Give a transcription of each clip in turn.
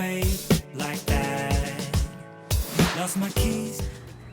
away like that. Lost my keys.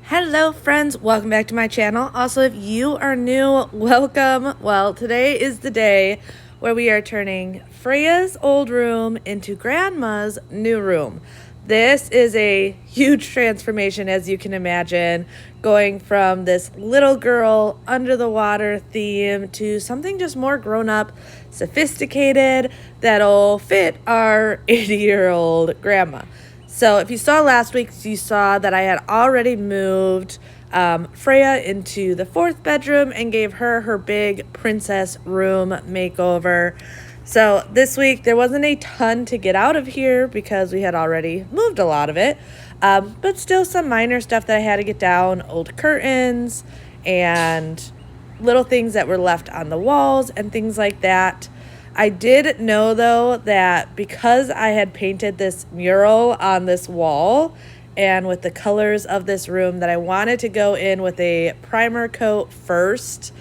Hello friends, welcome back to my channel. Also, if you are new, welcome. Well, today is the day where we are turning Freya's old room into Grandma's new room. This is a huge transformation, as you can imagine, going from this little girl under the water theme to something just more grown up, sophisticated, that'll fit our 80-year-old grandma. So if you saw last week, you saw that I had already moved Freya into the fourth bedroom and gave her her big princess room makeover. So this week, there wasn't a ton to get out of here because we had already moved a lot of it. But still some minor stuff that I had to get down, old curtains and little things that were left on the walls and things like that. I did know, though, that because I had painted this mural on this wall and with the colors of this room, that I wanted to go in with a primer coat first,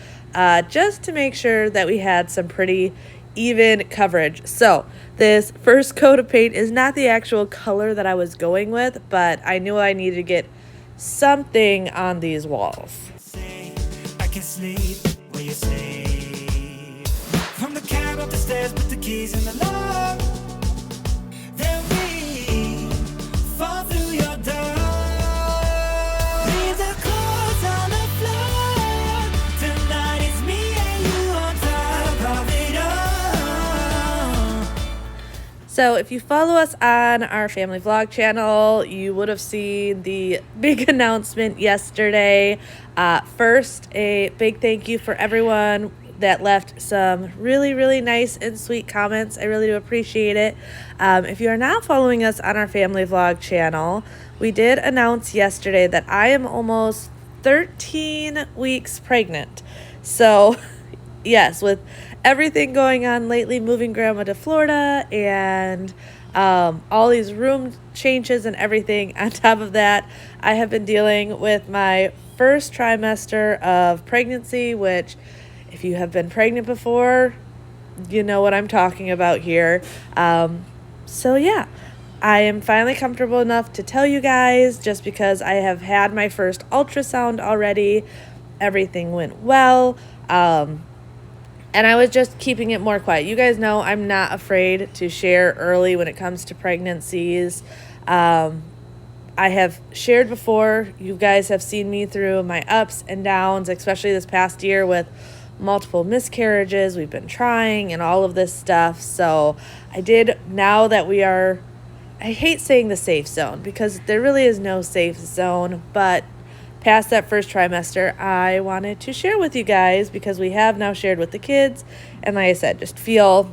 just to make sure that we had some pretty even coverage. So this first coat of paint is not the actual color that I was going with, but I knew I needed to get something on these walls. Say I can sleep where you sleep. From the cab up the stairs, put the keys in the lock. Then we fall through your door. Leave the clothes on the floor. Tonight it's me and you on top of it all. So if you follow us on our family vlog channel, you would have seen the big announcement yesterday. First, a big thank you for everyone that left some really nice and sweet comments. I really do appreciate it. If you are not following us on our family vlog channel, we did announce yesterday that I am almost 13 weeks pregnant. So yes, with everything going on lately, moving grandma to Florida and all these room changes and everything, on top of that, I have been dealing with my first trimester of pregnancy, which if you have been pregnant before, you know what I'm talking about here. So yeah, I am finally comfortable enough to tell you guys, just because I have had my first ultrasound already. Everything went well. And I was just keeping it more quiet. You guys know I'm not afraid to share early when it comes to pregnancies. I have shared before. You guys have seen me through my ups and downs, especially this past year with multiple miscarriages. We've been trying and all of this stuff. So I did, now that we are, I hate saying the safe zone because there really is no safe zone, but past that first trimester, I wanted to share with you guys because we have now shared with the kids. And like I said, just feel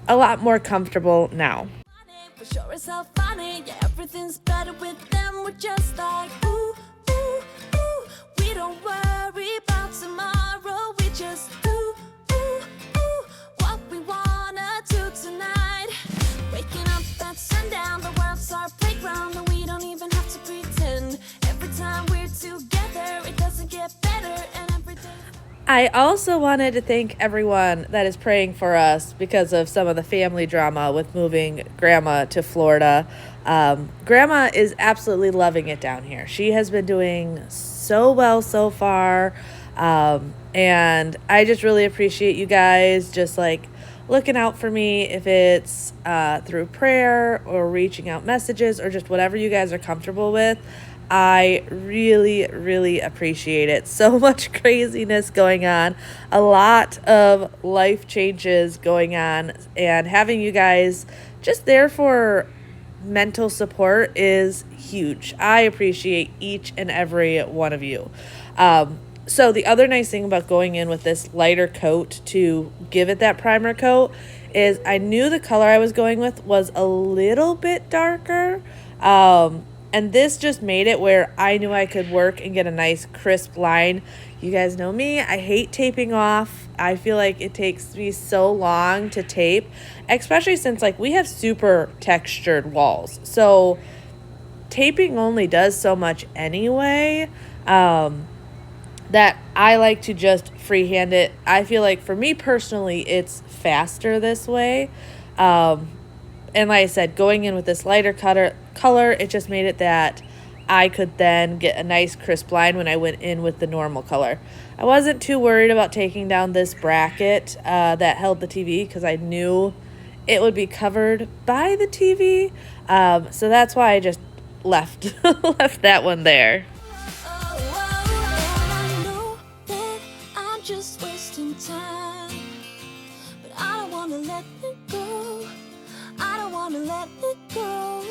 a lot more comfortable now. For sure it's all funny, yeah, everything's better with them. We're just like, ooh, ooh, ooh. We don't worry about tomorrow. We just ooh, ooh, ooh. What we wanna do tonight. Waking up at sundown, the world's our playground, and we don't even have to pretend. Every time we're together, it doesn't get better, and every day. I also wanted to thank everyone that is praying for us because of some of the family drama with moving grandma to Florida. Grandma is absolutely loving it down here. She has been doing so well so far. And I just really appreciate you guys just like looking out for me, if it's through prayer or reaching out messages or just whatever you guys are comfortable with. I really appreciate it. So much craziness going on, a lot of life changes going on, and having you guys just there for mental support is huge. I appreciate each and every one of you. So the other nice thing about going in with this lighter coat to give it that primer coat is I knew the color I was going with was a little bit darker. And this just made it where I knew I could work and get a nice crisp line. You guys know me, I hate taping off. I feel like it takes me so long to tape, especially since like we have super textured walls. So taping only does so much anyway, that I like to just freehand it. I feel like for me personally, it's faster this way. And like I said, going in with this lighter color, it just made it that I could then get a nice crisp line when I went in with the normal color. I wasn't too worried about taking down this bracket that held the TV because I knew it would be covered by the TV. So that's why I just left that one there. I know that I'm just wasting time, but I don't wanna let it go. I don't wanna let it go.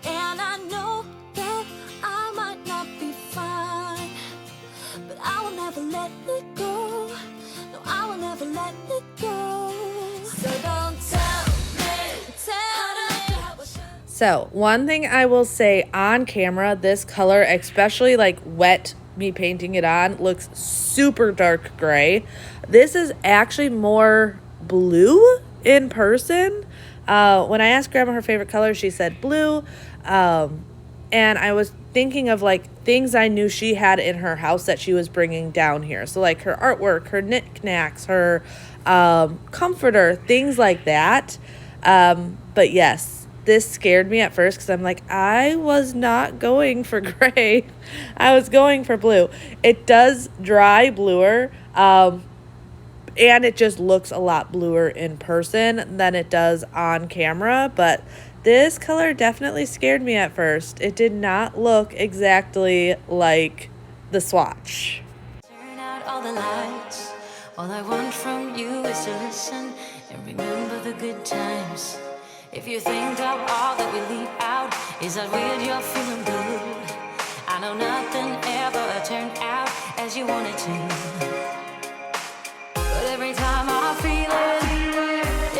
And I know that I might not be fine, but I will never let it go. No, I will never let it go. So don't tell me, tell me. So one thing I will say on camera, this color, especially like wet me painting it on, looks super dark gray. This is actually more blue in person. When I asked Grandma her favorite color, she said blue. And I was thinking of like things I knew she had in her house that she was bringing down here. So like her artwork, her knickknacks, her comforter, things like that. But yes, this scared me at first because I'm like, I was not going for gray. I was going for blue. It does dry bluer. And it just looks a lot bluer in person than it does on camera. But this color definitely scared me at first. It did not look exactly like the swatch. Turn out all the lights. All I want from you is to listen and remember the good times. If you think of all that we leave out, is that weird you're feeling good? I know nothing ever turned out as you wanted to. But every time I feel it,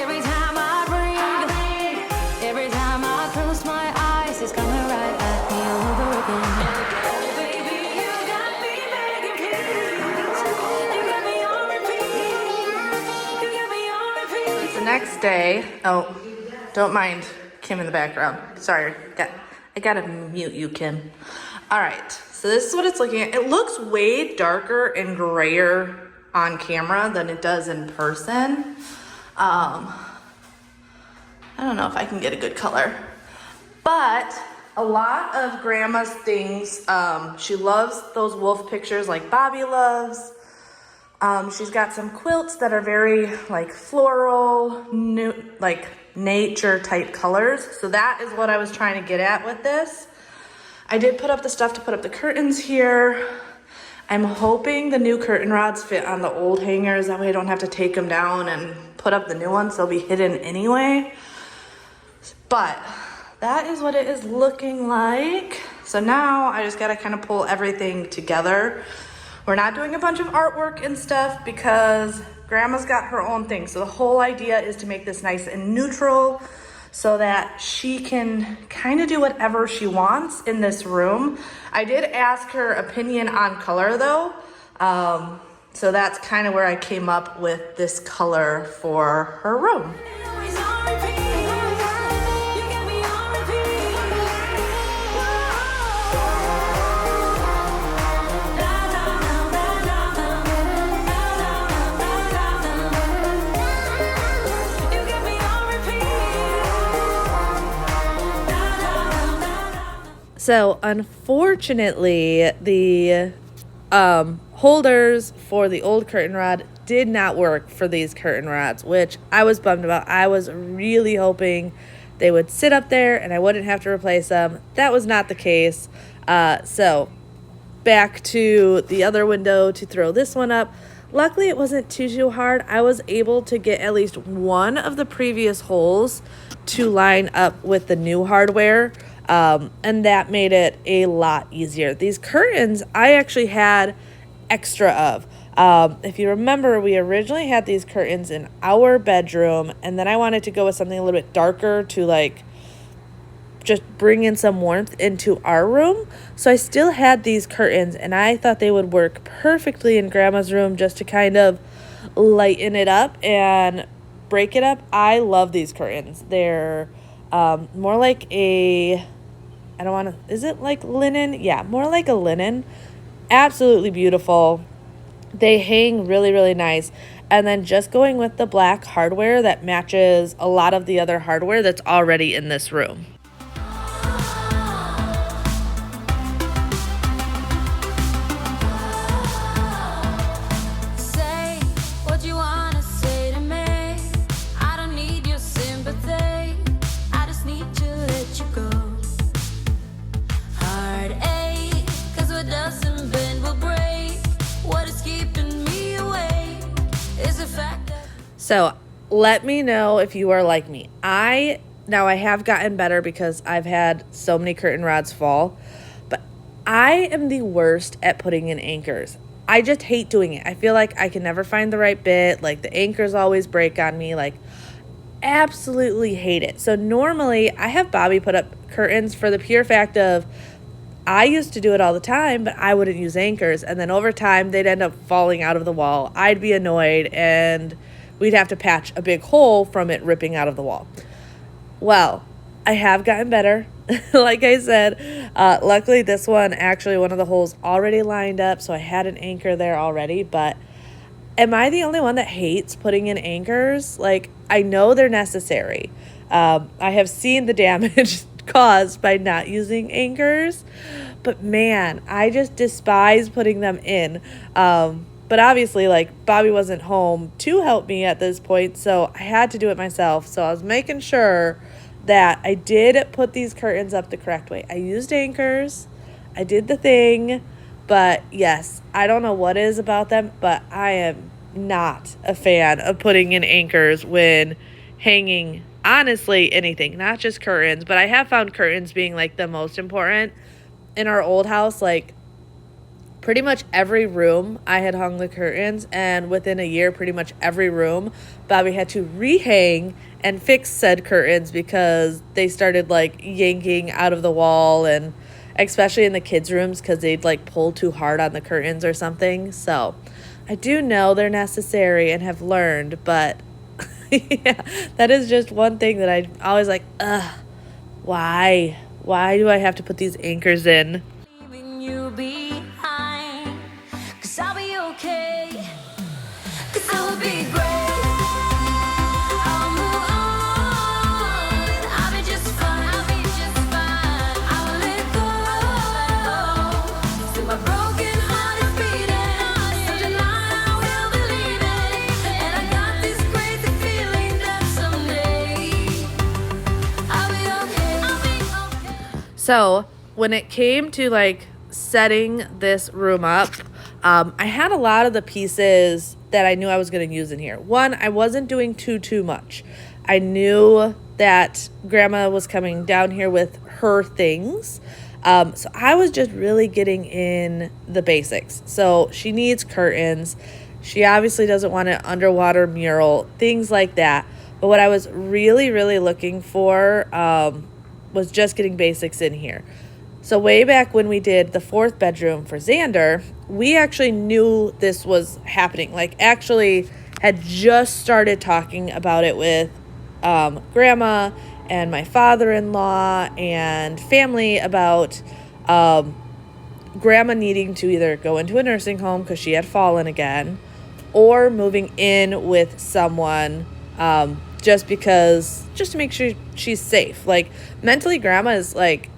every time I breathe, every time I close my eyes, it's coming right at me over again. Oh, baby, you got me begging, please. You got me on repeat. You got me on repeat. It's the next day. Oh, don't mind Kim in the background. Sorry, I gotta mute you, Kim. All right, so this is what it's looking at. It looks way darker and grayer on camera than it does in person. I don't know if I can get a good color, but a lot of Grandma's things, she loves those wolf pictures like Bobby loves. She's got some quilts that are very like floral, like nature type colors. So that is what I was trying to get at with this. I did put up the stuff to put up the curtains here. I'm hoping the new curtain rods fit on the old hangers. That way I don't have to take them down and put up the new ones. They'll be hidden anyway. But that is what it is looking like. So now I just gotta kind of pull everything together. We're not doing a bunch of artwork and stuff because Grandma's got her own thing. So the whole idea is to make this nice and neutral so that she can kind of do whatever she wants in this room. I did ask her opinion on color though. So that's kind of where I came up with this color for her room. Always on repeat. You got me on repeat. You got me on repeat. So unfortunately, the holders for the old curtain rod did not work for these curtain rods, which I was bummed about. I was really hoping they would sit up there and I wouldn't have to replace them. That was not the case. So back to the other window to throw this one up. Luckily, it wasn't too hard. I was able to get at least one of the previous holes to line up with the new hardware. And that made it a lot easier. These curtains, I actually had extra of. If you remember, we originally had these curtains in our bedroom, and then I wanted to go with something a little bit darker to like just bring in some warmth into our room. So I still had these curtains, and I thought they would work perfectly in Grandma's room just to kind of lighten it up and break it up. I love these curtains. They're more like a, I don't want to, is it like linen? Yeah, more like a linen. Absolutely beautiful. They hang really, really nice. and then just going with the black hardware that matches a lot of the other hardware that's already in this room. Say what you wanna say to me. I don't need your sympathy. I just need to let you go. Heartache, 'cause what doesn't bend will break. What is keeping me awake is the fact that So let me know if you are like me. I have gotten better because I've had so many curtain rods fall, but I am the worst at putting in anchors. I just hate doing it. I feel like I can never find the right bit. Like the anchors always break on me. Like absolutely hate it. So normally I have Bobby put up curtains for the pure fact of I used to do it all the time, but I wouldn't use anchors. And then over time, they'd end up falling out of the wall. I'd be annoyed, and we'd have to patch a big hole from it ripping out of the wall. Well, I have gotten better. Like I said, luckily this one, actually one of the holes already lined up, so I had an anchor there already. But am I the only one that hates putting in anchors? Like, I know they're necessary. I have seen the damage caused by not using anchors, but man, I just despise putting them in. But obviously, like, Bobby wasn't home to help me at this point, so I had to do it myself. So I was making sure that I did put these curtains up the correct way. I used anchors, I did the thing, but yes, I don't know what it is about them, but I am not a fan of putting in anchors when hanging, honestly, anything, not just curtains, but I have found curtains being like the most important. In our old house, like pretty much every room I had hung the curtains, and within a year, pretty much every room, Bobby had to rehang and fix said curtains because they started like yanking out of the wall, and especially in the kids' rooms because they'd like pull too hard on the curtains or something. So I do know they're necessary and have learned, but yeah, that is just one thing that I always like, why? Why do I have to put these anchors in? leaving you behind. 'Cause I'll be okay. 'Cause I will be great. I'll move on. I'll be just fine. I'll be just fine. I will let go. Still my broken heart is beating. So tonight I will believe it. And I got this crazy feeling that someday I'll be okay. I'll be okay. So when it came to like setting this room up, I had a lot of the pieces that I knew I was going to use in here. One, I wasn't doing too much. I knew that Grandma was coming down here with her things. So I was just really getting in the basics. So she needs curtains. She obviously doesn't want an underwater mural, things like that. But what I was really, really looking for was just getting basics in here. So way back when we did the fourth bedroom for Xander, we actually knew this was happening. Like, actually had just started talking about it with Grandma and my father-in-law and family about Grandma needing to either go into a nursing home because she had fallen again, or moving in with someone just to make sure she's safe. Like, mentally, Grandma is like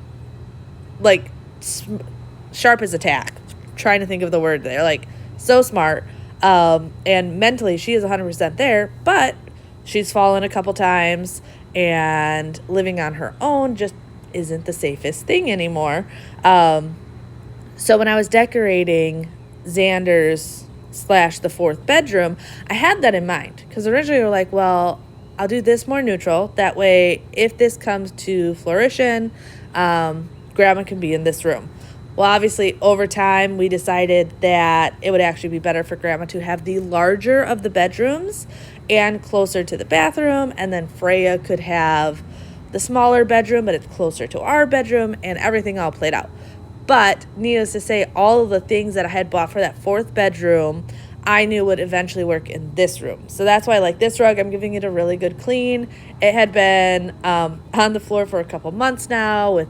sharp as a tack. Trying to think of the word there. Like, so smart. And mentally, she is 100% there, but she's fallen a couple times, and living on her own just isn't the safest thing anymore. So when I was decorating Xander's / the fourth bedroom, I had that in mind. Because originally we were like, well, I'll do this more neutral. That way, if this comes to fruition, Grandma can be in this room. Well, obviously, over time, we decided that it would actually be better for Grandma to have the larger of the bedrooms and closer to the bathroom, and then Freya could have the smaller bedroom, but it's closer to our bedroom, and everything all played out. But needless to say, all of the things that I had bought for that fourth bedroom, I knew would eventually work in this room. So that's why, like, this rug, I'm giving it a really good clean. It had been on the floor for a couple months now with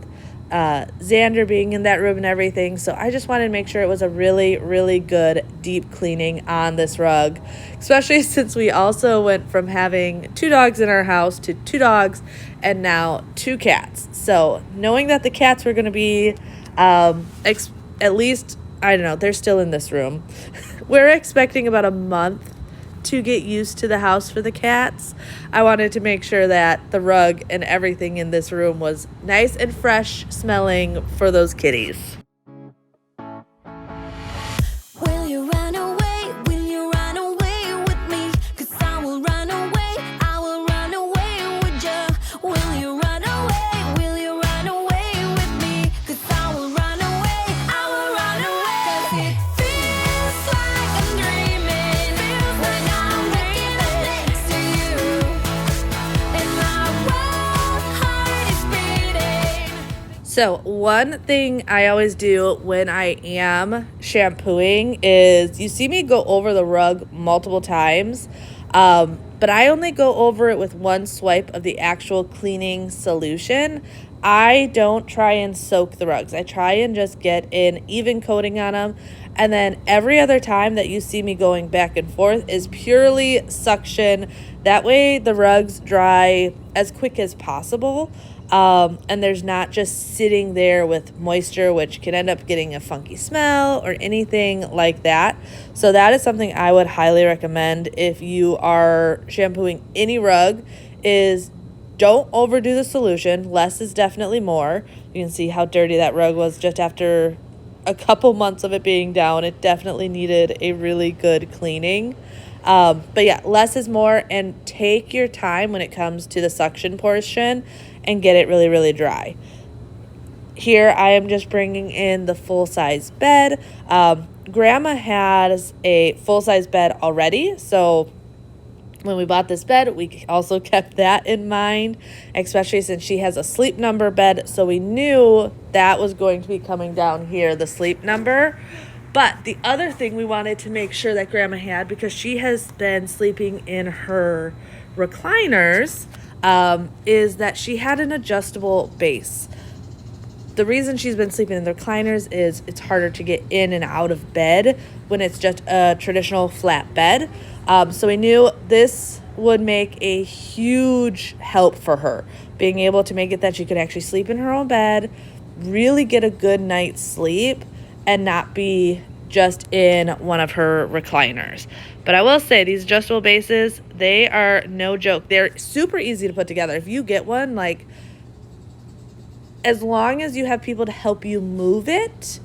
Xander being in that room and everything. So I just wanted to make sure it was a really, really good deep cleaning on this rug, especially since we also went from having 2 dogs in our house to 2 dogs and now 2 cats. So knowing that the cats were going to be at least, I don't know, they're still in this room. We're expecting about a month to get used to the house for the cats. I wanted to make sure that the rug and everything in this room was nice and fresh smelling for those kitties. Will you run away? Will you run away with me? 'Cause I will run away. I will run away with you. Will you run away? Will you run away with me? 'Cause I will run away. I will run away. 'Cause it feels like I'm dreaming. When I'm waking up next to you. And my wild heart is beating. So one thing I always do when I am shampooing is, you see me go over the rug multiple times, but I only go over it with one swipe of the actual cleaning solution. I don't try and soak the rugs. I try and just get an even coating on them. And then every other time that you see me going back and forth is purely suction. That way the rugs dry as quick as possible. And there's not just sitting there with moisture, which can end up getting a funky smell or anything like that. So that is something I would highly recommend if you are shampooing any rug, is don't overdo the solution. Less is definitely more. You can see how dirty that rug was just after a couple months of it being down. It definitely needed a really good cleaning. But yeah, less is more, and take your time when it comes to the suction portion and get it really, really dry. Here I am just bringing in the full-size bed. Grandma has a full-size bed already, so when we bought this bed, we also kept that in mind, especially since she has a sleep number bed, so we knew that was going to be coming down here, the sleep number. But the other thing we wanted to make sure that Grandma had, because she has been sleeping in her recliners, is that she had an adjustable base. The reason she's been sleeping in the recliners is it's harder to get in and out of bed when it's just a traditional flat bed. So we knew this would make a huge help for her, being able to make it that she could actually sleep in her own bed, really get a good night's sleep, and not be just in one of her recliners. But I will say, these adjustable bases, they are no joke. They're super easy to put together. If you get one, like, as long as you have people to help you move it,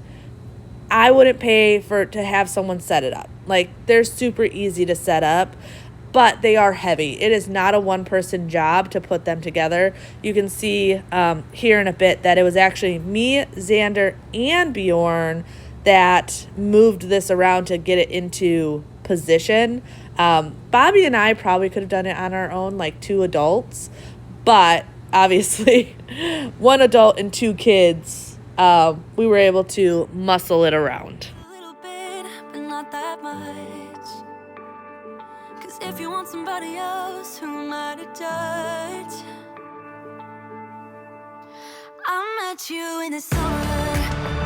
I wouldn't pay to have someone set it up. Like, they're super easy to set up, but they are heavy. It is not a one-person job to put them together. You can see here in a bit that it was actually me, Xander, and Bjorn that moved this around to get it into position. Bobby and I probably could have done it on our own, like 2 adults, but obviously 1 adult and 2 kids, we were able to muscle it around. A little bit, but not that much. 'Cause if you want somebody else, who am I to judge? I met you in the summer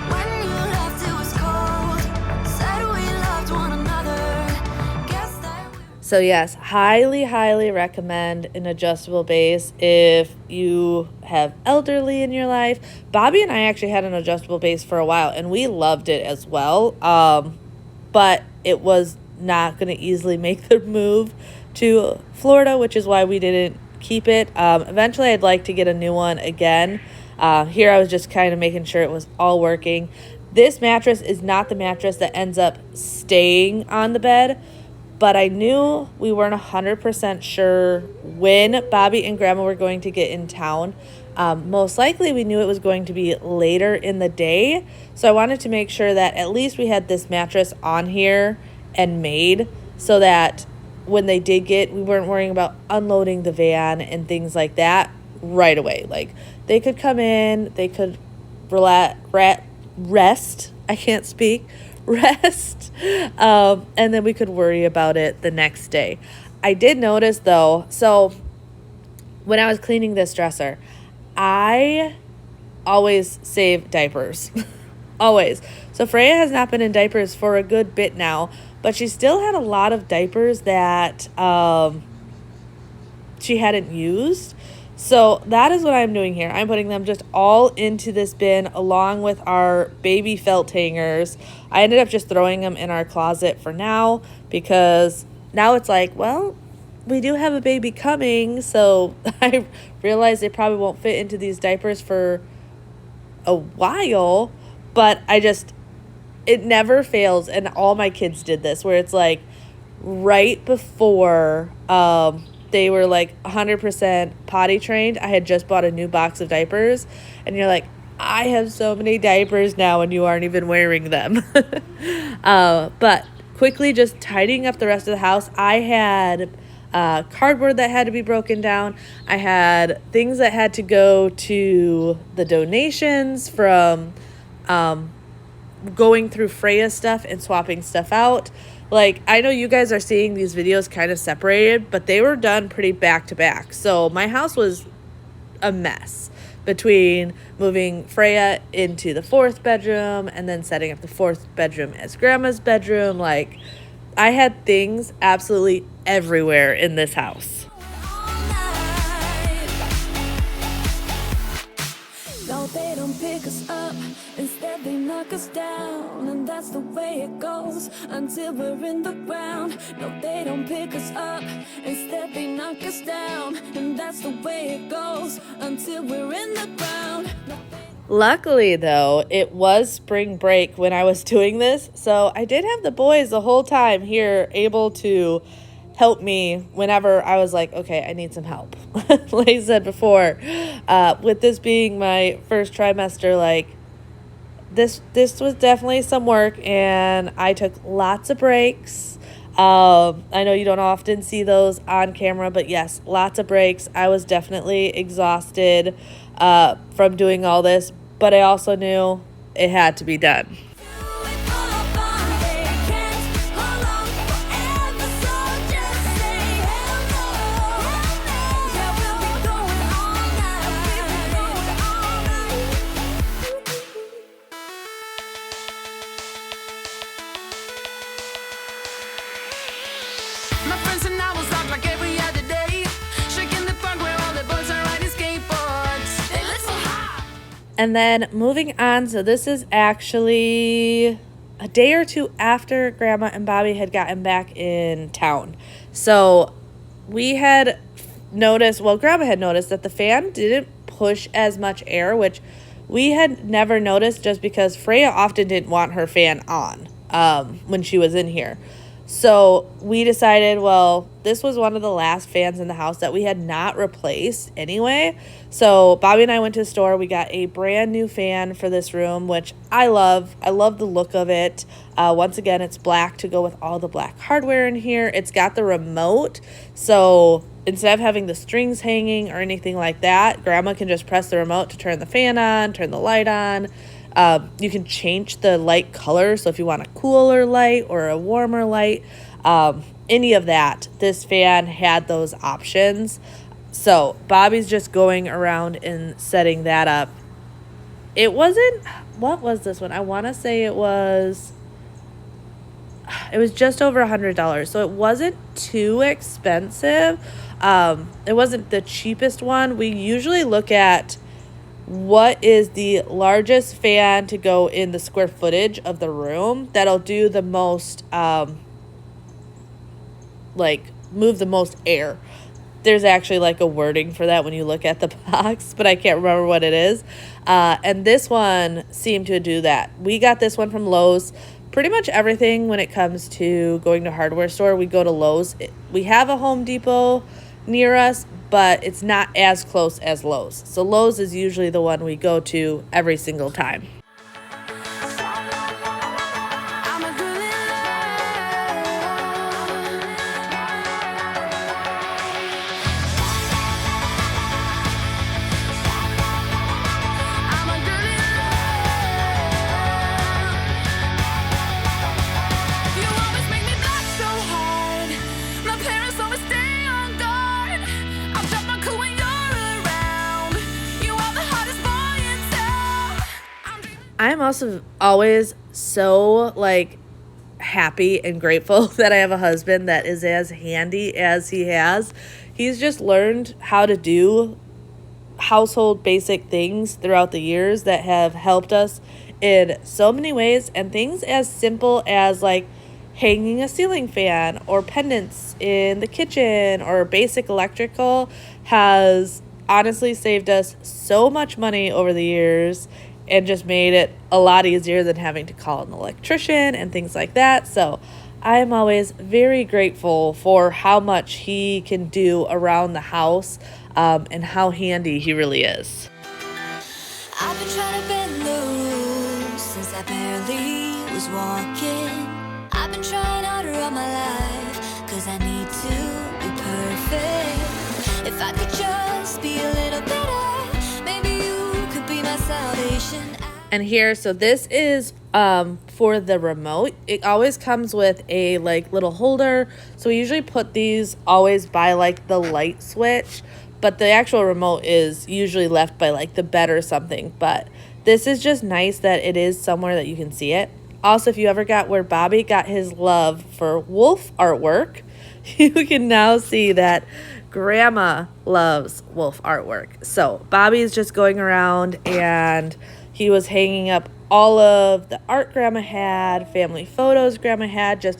when you left, it was cold. Said we loved one another. Guess that we So yes, highly, highly recommend an adjustable base if you have elderly in your life. Bobby and I actually had an adjustable base for a while, and we loved it as well. But it was not going to easily make the move to Florida, which is why we didn't keep it. Eventually, I'd like to get a new one again. Here I was just kind of making sure it was all working. This mattress is not the mattress that ends up staying on the bed, but I knew we weren't 100% sure when Bobby and Grandma were going to get in town. Most likely we knew it was going to be later in the day, so I wanted to make sure that at least we had this mattress on here and made, so that when they did get, we weren't worrying about unloading the van and things like that right away. Like, they could come in, they could rest. I can't speak. Rest. And then we could worry about it the next day. I did notice though, so when I was cleaning this dresser, I always save diapers. Always. So Freya has not been in diapers for a good bit now, but she still had a lot of diapers that she hadn't used. So that is what I'm doing here. I'm putting them just all into this bin along with our baby felt hangers. I ended up just throwing them in our closet for now because now it's like, well, we do have a baby coming, so I realize they probably won't fit into these diapers for a while, but it never fails, and all my kids did this, where it's like right before they were like 100% potty trained, I had just bought a new box of diapers, and you're like, I have so many diapers now and you aren't even wearing them. But quickly just tidying up the rest of the house, I had cardboard that had to be broken down. I had things that had to go to the donations from going through Freya stuff and swapping stuff out. Like, I know you guys are seeing these videos kind of separated, but they were done pretty back to back. So my house was a mess between moving Freya into the 4th bedroom and then setting up the 4th bedroom as Grandma's bedroom. Like, I had things absolutely everywhere in this house. No, they don't pick us up, instead they knock us down, and that's the way it goes until we're in the ground. No, they don't pick us up, instead they knock us down, and that's the way it goes until we're in the ground. Luckily, though, it was spring break when I was doing this, so I did have the boys the whole time here able to help me whenever I was like, okay, I need some help. Like I said before, with this being my first trimester, like this was definitely some work, and I took lots of breaks. I know you don't often see those on camera, but yes, lots of breaks. I was definitely exhausted from doing all this, but I also knew it had to be done. My friends and I will talk like every other day, shaking the park where all the boys are riding skateboards. They look so hot. And then moving on, so this is actually a day or two after Grandma and Bobby had gotten back in town. So we had noticed, well, Grandma had noticed that the fan didn't push as much air, which we had never noticed just because Freya often didn't want her fan on when she was in here. So we decided, well, this was one of the last fans in the house that we had not replaced anyway. So Bobby and I went to the store. We got a brand new fan for this room, which I love. I love the look of it. Once again, it's black to go with all the black hardware in here. It's got the remote. So instead of having the strings hanging or anything like that, Grandma can just press the remote to turn the fan on, turn the light on. You can change the light color, so if you want a cooler light or a warmer light, any of that, this fan had those options. So Bobby's just going around and setting that up. It wasn't, what was this one? I want to say it was just over $100, so it wasn't too expensive. It wasn't the cheapest one. We usually look at what is the largest fan to go in the square footage of the room that'll do the most, move the most air. There's actually like a wording for that when you look at the box, but I can't remember what it is. And this one seemed to do that. We got this one from Lowe's. Pretty much everything when it comes to going to hardware store, we go to Lowe's. We have a Home Depot near us, but it's not as close as Lowe's. So Lowe's is usually the one we go to every single time. I'm a girl in love. I'm a girl in love. You always make me laugh so hard. My parents always stay on guard. I'll drop my cool when you're around. You are the hottest boy in town. I'm also always so like happy and grateful that I have a husband that is as handy as he has. He's just learned how to do household basic things throughout the years that have helped us in so many ways, and things as simple as like hanging a ceiling fan or pendants in the kitchen or basic electrical has honestly saved us so much money over the years and just made it a lot easier than having to call an electrician and things like that. So I am always very grateful for how much he can do around the house, and how handy he really is. I've been trying to bend the rules since I barely was walking. I've been trying harder all my life, cause I need to be perfect. If I could just be a little better, maybe you could be my salvation. And here, so this is for the remote. It always comes with a like little holder. So we usually put these always by like the light switch, but the actual remote is usually left by like the bed or something. But this is just nice that it is somewhere that you can see it. Also, if you ever got where Bobby got his love for wolf artwork, you can now see that Grandma loves wolf artwork. So Bobby's just going around and he was hanging up all of the art Grandma had, family photos Grandma had, just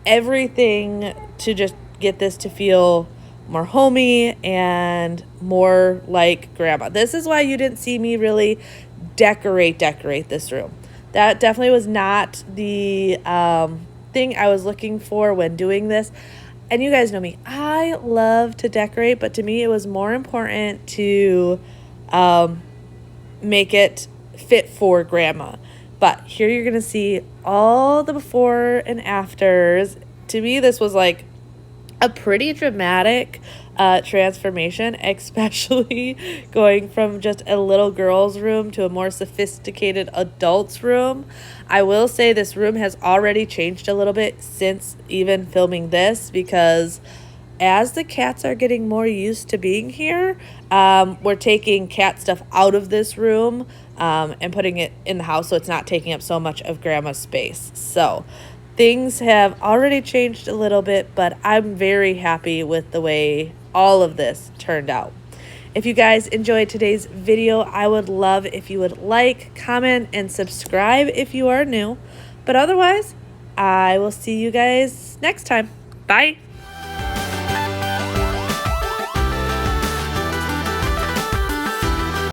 everything to just get this to feel more homey and more like Grandma. This is why you didn't see me really decorate this room. That definitely was not the thing I was looking for when doing this. And you guys know me, I love to decorate, but to me it was more important to make it fit for Grandma. But here you're gonna see all the before and afters. To me, this was like a pretty dramatic transformation, especially going from just a little girl's room to a more sophisticated adult's room. I will say this room has already changed a little bit since even filming this, because as the cats are getting more used to being here, we're taking cat stuff out of this room and putting it in the house so it's not taking up so much of Grandma's space. So things have already changed a little bit, but I'm very happy with the way all of this turned out. If you guys enjoyed today's video, I would love if you would like, comment, and subscribe if you are new. But otherwise, I will see you guys next time. Bye.